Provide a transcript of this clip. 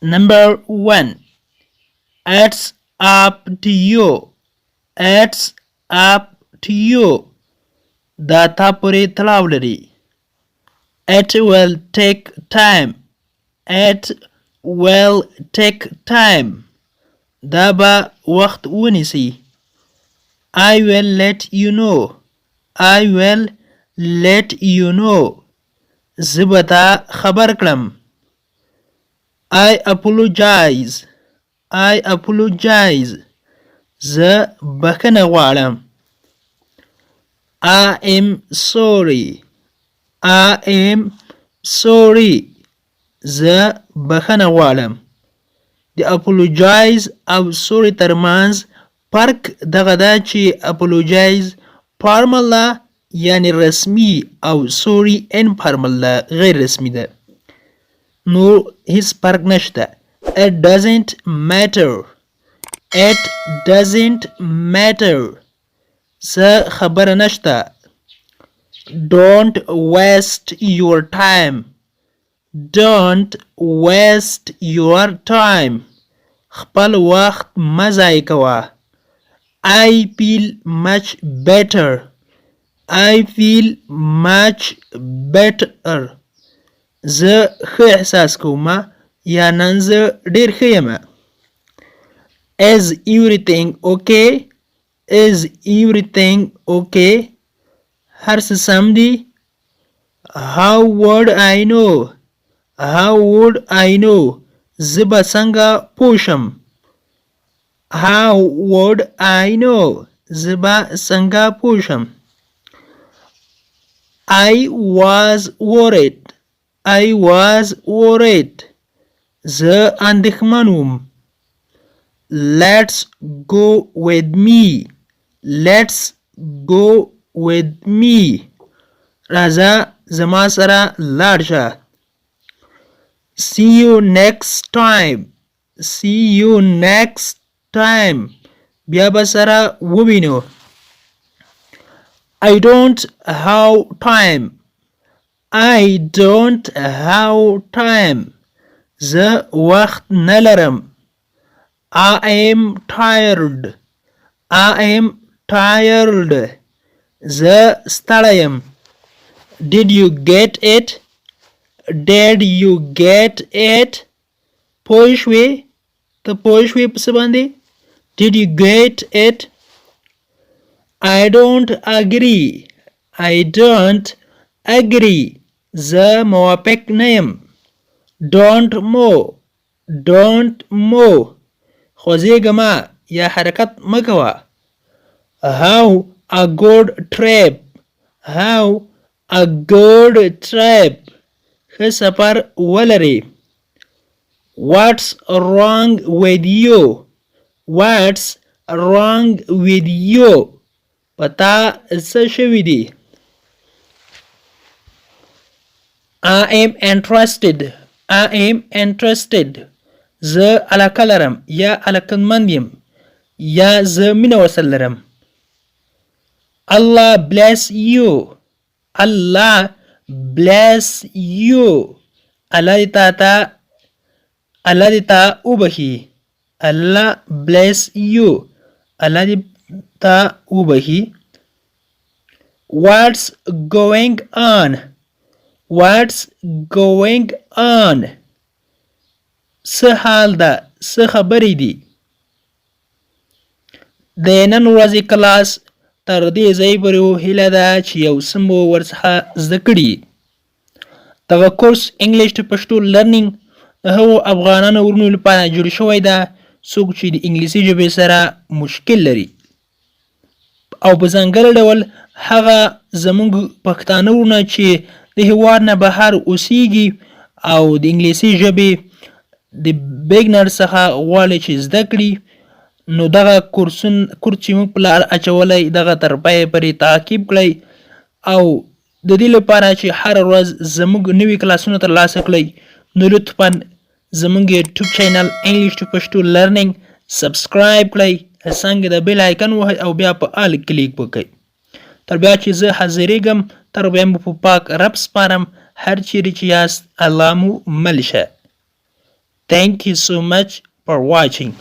Number 1. It's up to you. It's up to you. دا تا پورې تړاو لري. It will take time. It will take time. دا به وخت ونیسي. I will let you know. I will let you know. زه به تا خبر کړم. I apologize. I apologize. زه بخښنه غواړم. I am sorry. I am sorry. زه بخښنه غواړم. د apologize او sorry ترمنځ فرق دغه دا چې apologize فارمل ده یعنی رسمي او sorry informal ده غیر رسمي ده. نو هیڅ فرق نشته. It doesn't matter. It doesn't matter. څه خبره نشته. Don't waste your time. Don't waste your time. خپل وخت مه ضایع کوه. I feel much better. I feel much better. زه ښه احساس کوم یا نن زه ډېر ښه یم. Is everything okay? Is everything okay? هر څه سم دي. How would I know? How would I know? زه به څنګه پوه شم. How would I know? زه به څنګه پوه شم. I was worried. I was worried. زه اندېښمن وم. Let's go with me. Let's go with me. راځه زما سره لاړ شه. See you next time. See you next time. بیا به سره ووینو. I don't have time. I don't have time. زه وخت نه لرم. I am tired. I am tired. زه ستړی یم. Did you get it? Did you get it? پوه شوې؟ ته پوه شوې په څه باندې؟ Did you get it? I don't agree. I don't agree. زه موافق نه یم. Don't move. Don't move. خوځېږه مه یا حرکت مه کوه. How a good trip. How a good trip. ښه سفر ولرې. What's wrong with you? What's wrong with you? په تا څه شوي دي؟ I am interested. I am interested. زه علاقه لرم یا علاقمند یم یا زه مینه ورسره لرم. Allah bless you. Allah bless you. الله دې تا وبخي. Allah bless you. الله دې تا وبخي. What's going on? What's going on? څه حال ده؟ څه خبرې دي؟ د نن ورځې کلاس تر دې ځای پورې هیله ده چې یو څه مو ورڅخه زده کړي. دغه کورس انګلیش ټو پښتو لرنینګ د هغو افغانانو وروڼو لپاره جوړ شوی ده څوک چې د انګلیسي ژبې سره مشکل لري او په ځانګړي ډول هغه زموږ پښتانه وروڼه چې د هیواد نه بهر اوسیږي او د انګلیسي ژبې د بیګنر څخه غواړي چې زده کړي. نو دغه کورس چې موږ په لار اچولی دغه تر پایه پورې تعقیب کړئ او د دې لپاره چې هره ورځ زموږ نوي کلاسونه ترلاسه کړئ نو لطفا زموږ یوټیوب چینل انګلیش ټو پښتو لرنینګ سبسکرایب کړئ، څنګه د بیل آیکن ووهئ او بیا په آل کلیک وکړئ. تر بیا چې زه حاضرېږم تر بیا مو په پاک رب سپارم. هر چیرې چې یاست الله مو مل شه. Thank you so much for watching.